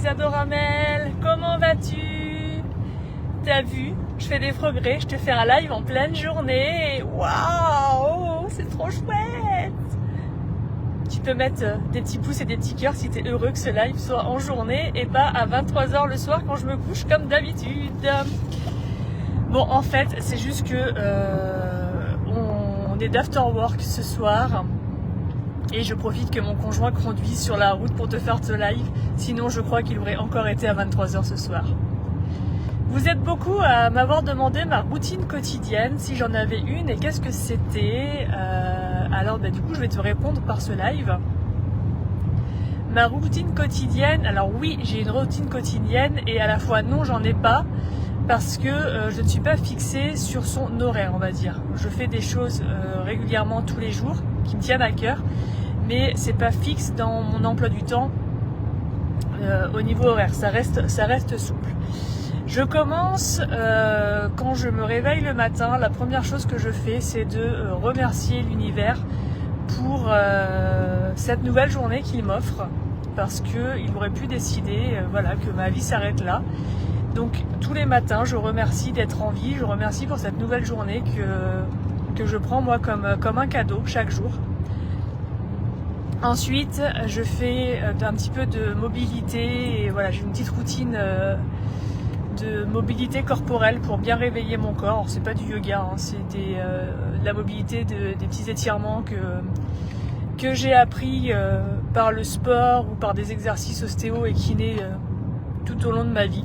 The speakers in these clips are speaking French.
Adoramel, comment vas-tu? T'as vu, je fais des progrès, je te fais un live en pleine journée. Waouh, c'est trop chouette. Tu peux mettre des petits pouces et des petits cœurs si t'es heureux que ce live soit en journée et pas à 23h le soir quand je me couche comme d'habitude. Bon, en fait, c'est juste que on est d'after work ce soir. Et je profite que mon conjoint conduise sur la route pour te faire ce live. Sinon, je crois qu'il aurait encore été à 23h ce soir. Vous êtes beaucoup à m'avoir demandé ma routine quotidienne, si j'en avais une et qu'est-ce que c'était. Alors, du coup, je vais te répondre par ce live. Ma routine quotidienne, alors oui, j'ai une routine quotidienne et à la fois non, j'en ai pas. Parce que je ne suis pas fixée sur son horaire, on va dire. Je fais des choses régulièrement tous les jours qui me tiennent à cœur, mais c'est pas fixe dans mon emploi du temps au niveau horaire. Ça reste souple. Je commence quand je me réveille le matin. La première chose que je fais, c'est de remercier l'univers pour cette nouvelle journée qu'il m'offre, parce que il aurait pu décider, que ma vie s'arrête là. Donc tous les matins, je remercie d'être en vie, je remercie pour cette nouvelle journée que je prends moi comme un cadeau chaque jour. Ensuite, je fais un petit peu de mobilité et voilà, j'ai une petite routine de mobilité corporelle pour bien réveiller mon corps. Alors, c'est pas du yoga, c'est de la mobilité, des petits étirements que j'ai appris par le sport ou par des exercices ostéo et kiné tout au long de ma vie.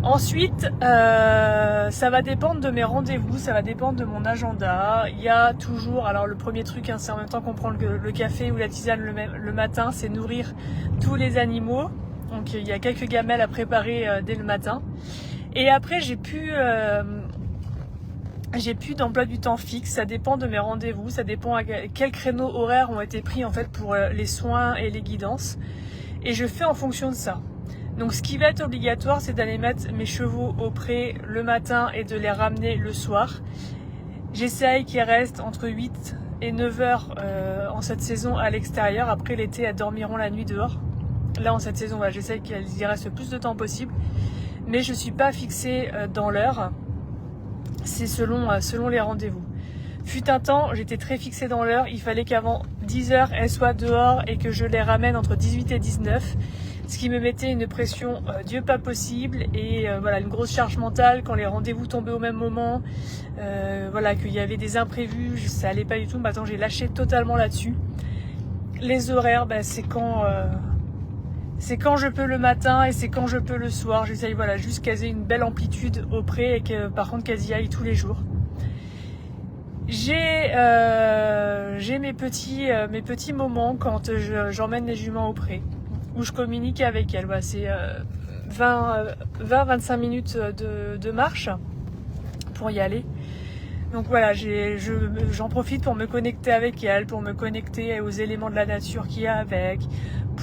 Ensuite, ça va dépendre de mes rendez-vous, ça va dépendre de mon agenda. Il y a toujours, alors le premier truc, c'est en même temps qu'on prend le café ou la tisane le matin, c'est nourrir tous les animaux. Donc il y a quelques gamelles à préparer dès le matin. Et après, j'ai plus d'emploi du temps fixe, ça dépend de mes rendez-vous, ça dépend à quels créneaux horaires ont été pris en fait pour les soins et les guidances. Et je fais en fonction de ça. Donc ce qui va être obligatoire, c'est d'aller mettre mes chevaux au pré le matin et de les ramener le soir. J'essaye qu'ils restent entre 8 et 9 heures en cette saison à l'extérieur. Après l'été, elles dormiront la nuit dehors. Là en cette saison, j'essaye qu'elles y restent le plus de temps possible. Mais je ne suis pas fixée dans l'heure. C'est selon les rendez-vous. Fut un temps, j'étais très fixée dans l'heure. Il fallait qu'avant 10 heures, elles soient dehors et que je les ramène entre 18 et 19. Ce qui me mettait une pression Dieu pas possible et une grosse charge mentale quand les rendez-vous tombaient au même moment, qu'il y avait des imprévus, ça allait pas du tout. Maintenant j'ai lâché totalement là-dessus. Les horaires, c'est quand je peux le matin et c'est quand je peux le soir. J'essaye juste qu'elles aient une belle amplitude au pré et que par contre qu'elles y aillent tous les jours. J'ai mes petits moments quand j'emmène les juments au pré, où je communique avec elles. C'est 20-25 minutes de marche pour y aller. Donc j'en profite pour me connecter avec elles, pour me connecter aux éléments de la nature qu'il y a avec,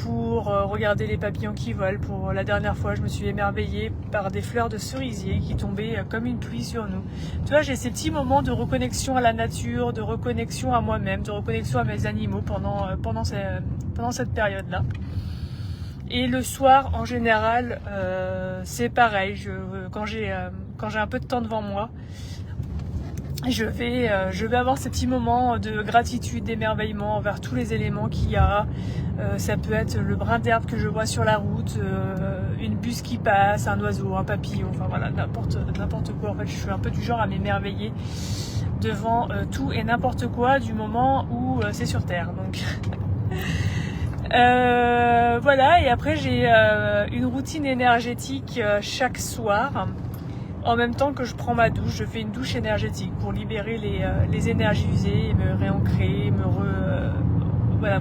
pour regarder les papillons qui volent. Pour la dernière fois, je me suis émerveillée par des fleurs de cerisier qui tombaient comme une pluie sur nous. Tu vois, j'ai ces petits moments de reconnexion à la nature, de reconnexion à moi-même, de reconnexion à mes animaux pendant cette période-là. Et le soir, en général, c'est pareil. Quand j'ai un peu de temps devant moi, je vais avoir ces petits moments de gratitude, d'émerveillement envers tous les éléments qu'il y a. Ça peut être le brin d'herbe que je vois sur la route, une buse qui passe, un oiseau, un papillon, n'importe quoi. En fait, je suis un peu du genre à m'émerveiller devant tout et n'importe quoi du moment où c'est sur Terre. Donc et après j'ai une routine énergétique chaque soir. En même temps que je prends ma douche, je fais une douche énergétique pour libérer les énergies usées, et me réancrer,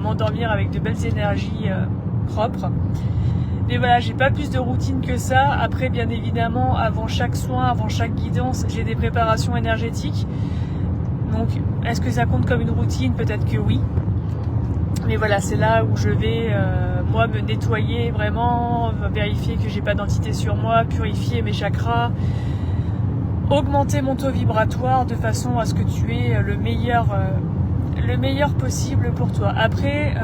m'endormir avec de belles énergies propres. Mais j'ai pas plus de routine que ça. Après, bien évidemment, avant chaque soin, avant chaque guidance, j'ai des préparations énergétiques. Donc, est-ce que ça compte comme une routine? Peut-être que oui. Mais c'est là où je vais me nettoyer vraiment, vérifier que j'ai pas d'entité sur moi, purifier mes chakras, augmenter mon taux vibratoire de façon à ce que tu aies le meilleur le meilleur possible pour toi. Après,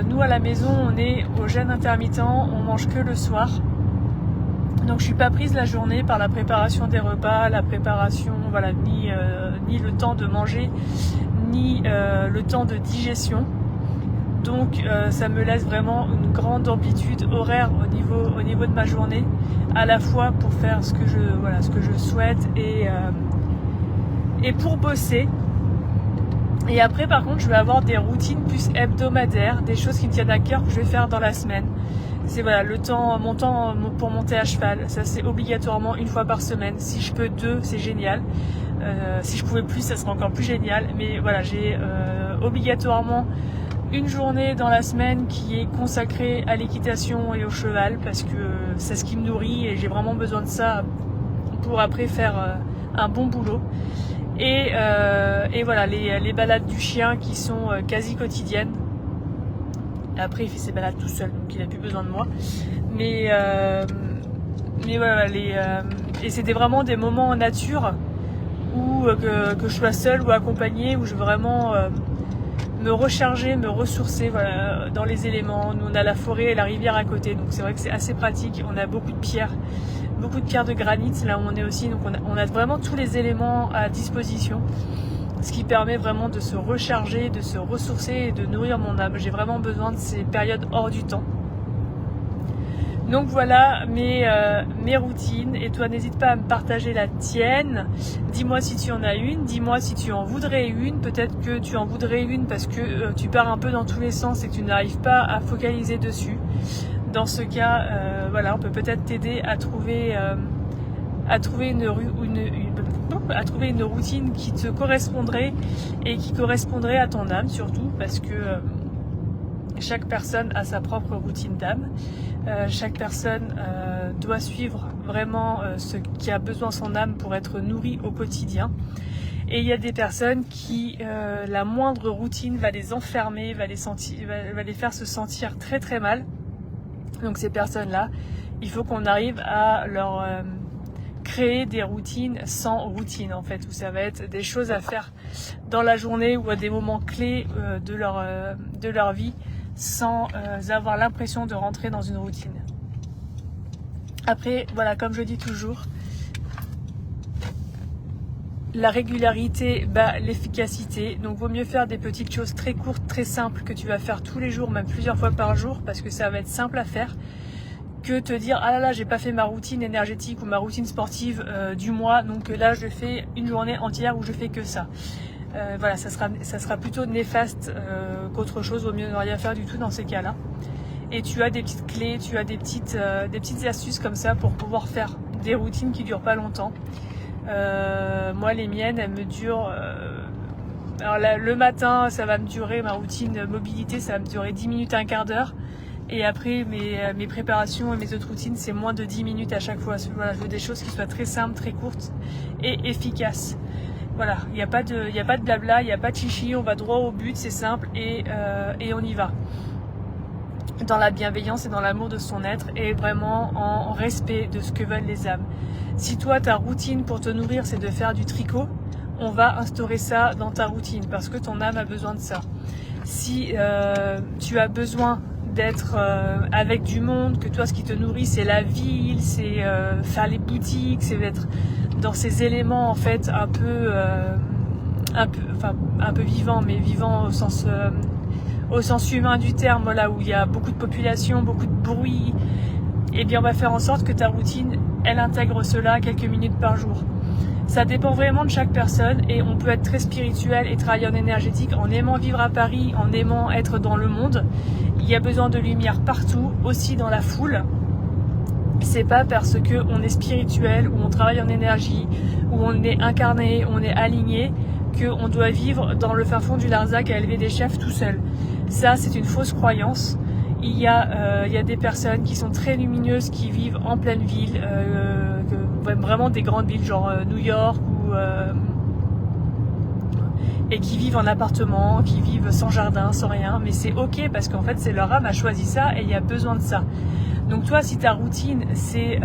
nous à la maison, on est au jeûne intermittent, on mange que le soir. Donc je suis pas prise la journée par la préparation des repas, la préparation, voilà, ni le temps de manger, ni le temps de digestion. Donc ça me laisse vraiment une grande amplitude horaire au niveau de ma journée, à la fois pour faire ce que je souhaite et pour bosser. Et après par contre je vais avoir des routines plus hebdomadaires, des choses qui me tiennent à cœur que je vais faire dans la semaine. C'est voilà, mon temps pour monter à cheval, ça c'est obligatoirement une fois par semaine. Si je peux 2, c'est génial. Si je pouvais plus, ça serait encore plus génial. Mais voilà, j'ai obligatoirement une journée dans la semaine qui est consacrée à l'équitation et au cheval parce que c'est ce qui me nourrit et j'ai vraiment besoin de ça pour après faire un bon boulot. Et voilà, les balades du chien qui sont quasi quotidiennes. Après, il fait ses balades tout seul, donc il n'a plus besoin de moi. Mais voilà, et c'était vraiment des moments en nature où que je sois seule ou accompagnée, où je veux vraiment me recharger, me ressourcer voilà, dans les éléments. Nous, on a la forêt et la rivière à côté, donc c'est vrai que c'est assez pratique. On a beaucoup de pierres de granit là où on est aussi, donc on a vraiment tous les éléments à disposition. Ce qui permet vraiment de se recharger, de se ressourcer et de nourrir mon âme. J'ai vraiment besoin de ces périodes hors du temps. Donc voilà mes routines. Et toi, n'hésite pas à me partager la tienne. Dis-moi si tu en as une. Dis-moi si tu en voudrais une. Peut-être que tu en voudrais une parce que tu pars un peu dans tous les sens et que tu n'arrives pas à focaliser dessus. Dans ce cas, voilà, on peut peut-être t'aider à trouver une routine qui te correspondrait et qui correspondrait à ton âme surtout parce que chaque personne a sa propre routine d'âme. Chaque personne doit suivre vraiment ce qui a besoin son âme pour être nourrie au quotidien. Et il y a des personnes qui, la moindre routine va les enfermer, va les faire se sentir très très mal. Donc ces personnes-là, il faut qu'on arrive à leur créer des routines sans routine en fait, où ça va être des choses à faire dans la journée ou à des moments clés de leur vie sans avoir l'impression de rentrer dans une routine. Après, voilà, comme je dis toujours, la régularité bat l'efficacité, donc vaut mieux faire des petites choses très courtes, très simples que tu vas faire tous les jours, même plusieurs fois par jour, parce que ça va être simple à faire, que te dire ah là là j'ai pas fait ma routine énergétique ou ma routine sportive du mois, donc là je fais une journée entière où je fais que ça. Voilà, ça sera plutôt néfaste qu'autre chose, vaut mieux ne rien faire du tout dans ces cas-là. Et tu as des petites clés, tu as des petites astuces comme ça pour pouvoir faire des routines qui durent pas longtemps. Moi les miennes elles me durent alors là, le matin ça va me durer, ma routine mobilité ça va me durer 10 minutes, un quart d'heure, et après mes préparations et mes autres routines c'est moins de 10 minutes à chaque fois. Voilà, je veux des choses qui soient très simples, très courtes et efficaces. Voilà, il n'y a pas de blabla, il n'y a pas de chichi, on va droit au but, c'est simple et on y va. Dans la bienveillance et dans l'amour de son être et vraiment en respect de ce que veulent les âmes. Si toi ta routine pour te nourrir c'est de faire du tricot, on va instaurer ça dans ta routine parce que ton âme a besoin de ça. Si tu as besoin d'être avec du monde, que toi ce qui te nourrit c'est la ville, c'est faire les boutiques, c'est d'être dans ces éléments en fait un peu vivant, mais vivant au sens humain du terme, là où il y a beaucoup de population, beaucoup de bruit, et bien on va faire en sorte que ta routine elle intègre cela quelques minutes par jour. Ça dépend vraiment de chaque personne et on peut être très spirituel et travailler en énergétique en aimant vivre à Paris, en aimant être dans le monde. Il y a besoin de lumière partout, aussi dans la foule. C'est pas parce que on est spirituel ou on travaille en énergie ou on est incarné, on est aligné qu'on doit vivre dans le fin fond du Larzac à élever des chefs tout seul. Ça c'est une fausse croyance. Il y a des personnes qui sont très lumineuses, qui vivent en pleine ville, vraiment des grandes villes genre New York et qui vivent en appartement, qui vivent sans jardin, sans rien, mais c'est ok parce qu'en fait c'est leur âme a choisi ça et il y a besoin de ça. Donc toi si ta routine c'est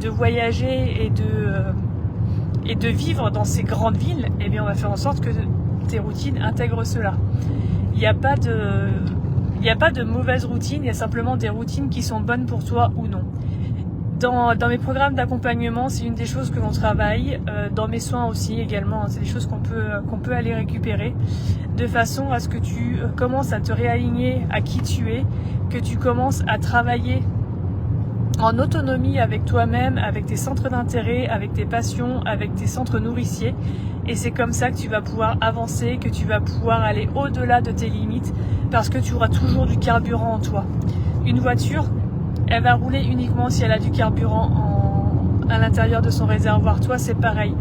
de voyager et de vivre dans ces grandes villes, eh bien on va faire en sorte que tes routines intègrent cela. Il n'y a pas de mauvaise routine, il y a simplement des routines qui sont bonnes pour toi ou non. Dans mes programmes d'accompagnement, c'est une des choses que l'on travaille, dans mes soins aussi également, c'est des choses qu'on peut aller récupérer, de façon à ce que tu commences à te réaligner à qui tu es, que tu commences à travailler en autonomie avec toi-même, avec tes centres d'intérêt, avec tes passions, avec tes centres nourriciers. Et c'est comme ça que tu vas pouvoir avancer, que tu vas pouvoir aller au-delà de tes limites, parce que tu auras toujours du carburant en toi. Une voiture, elle va rouler uniquement si elle a du carburant à l'intérieur de son réservoir. Toi, c'est pareil.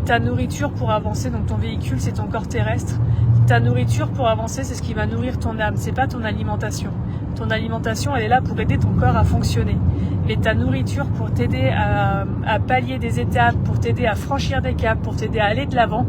Ta nourriture pour avancer, donc ton véhicule, c'est ton corps terrestre. Ta nourriture pour avancer, c'est ce qui va nourrir ton âme, c'est pas ton alimentation. Ton alimentation, elle est là pour aider ton corps à fonctionner. Mais ta nourriture pour t'aider à pallier des étapes, pour t'aider à franchir des caps, pour t'aider à aller de l'avant,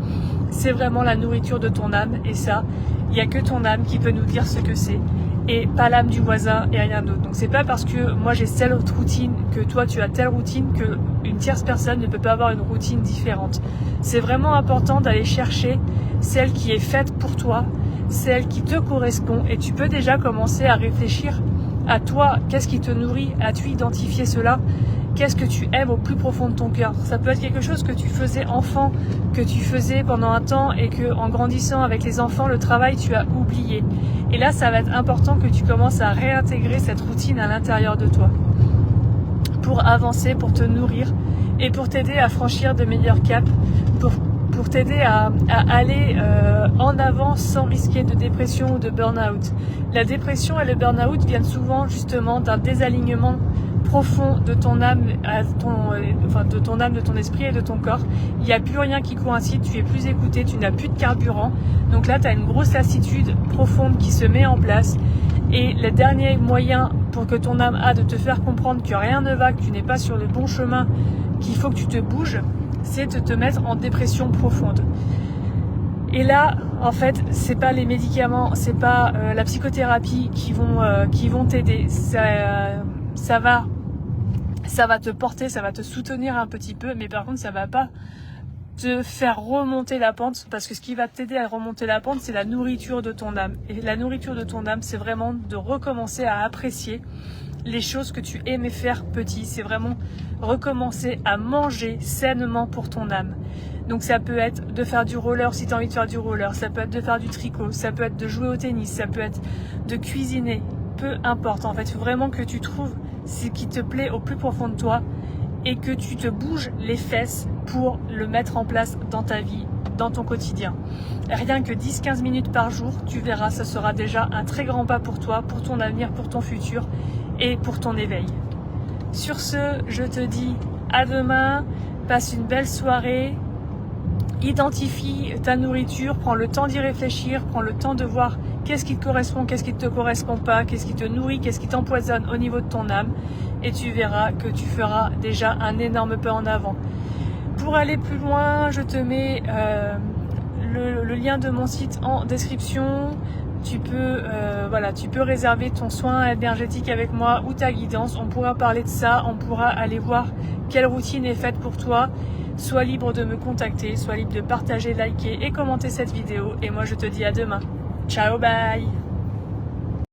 c'est vraiment la nourriture de ton âme. Et ça, il n'y a que ton âme qui peut nous dire ce que c'est. Et pas l'âme du voisin et rien d'autre. Donc c'est pas parce que moi j'ai telle autre routine que toi tu as telle routine que une tierce personne ne peut pas avoir une routine différente. C'est vraiment important d'aller chercher celle qui est faite pour toi, celle qui te correspond, et tu peux déjà commencer à réfléchir à toi, qu'est-ce qui te nourrit, as-tu identifié cela, qu'est-ce que tu aimes au plus profond de ton cœur. Ça peut être quelque chose que tu faisais enfant, que tu faisais pendant un temps et que en grandissant avec les enfants, le travail tu as oublié. Et là, ça va être important que tu commences à réintégrer cette routine à l'intérieur de toi pour avancer, pour te nourrir et pour t'aider à franchir de meilleurs caps, pour t'aider à aller en avant sans risquer de dépression ou de burn-out. La dépression et le burn-out viennent souvent justement d'un désalignement profond de ton âme, de ton âme, de ton esprit et de ton corps. Il n'y a plus rien qui coïncide, tu es plus écouté, tu n'as plus de carburant. Donc là, tu as une grosse lassitude profonde qui se met en place. Et le dernier moyen pour que ton âme a de te faire comprendre que rien ne va, que tu n'es pas sur le bon chemin, qu'il faut que tu te bouges, c'est de te mettre en dépression profonde. Et là, en fait, c'est pas les médicaments, c'est pas la psychothérapie qui vont t'aider. Ça va te porter, ça va te soutenir un petit peu, mais par contre, ça va pas te faire remonter la pente, parce que ce qui va t'aider à remonter la pente, c'est la nourriture de ton âme. Et la nourriture de ton âme, c'est vraiment de recommencer à apprécier les choses que tu aimais faire petit. C'est vraiment recommencer à manger sainement pour ton âme. Donc ça peut être de faire du roller si tu as envie de faire du roller, ça peut être de faire du tricot, ça peut être de jouer au tennis, ça peut être de cuisiner, peu importe. En fait, il faut vraiment que tu trouves ce qui te plaît au plus profond de toi et que tu te bouges les fesses pour le mettre en place dans ta vie, dans ton quotidien. Rien que 10-15 minutes par jour, tu verras, ça sera déjà un très grand pas pour toi, pour ton avenir, pour ton futur et pour ton éveil. Sur ce, je te dis à demain, passe une belle soirée, identifie ta nourriture, prends le temps d'y réfléchir, prends le temps de voir qu'est-ce qui te correspond, qu'est-ce qui ne te correspond pas, qu'est-ce qui te nourrit, qu'est-ce qui t'empoisonne au niveau de ton âme, et tu verras que tu feras déjà un énorme pas en avant. Pour aller plus loin, je te mets le lien de mon site en description. Tu peux réserver ton soin énergétique avec moi ou ta guidance. On pourra parler de ça, on pourra aller voir quelle routine est faite pour toi. Sois libre de me contacter, sois libre de partager, liker et commenter cette vidéo. Et moi, je te dis à demain. Ciao, bye!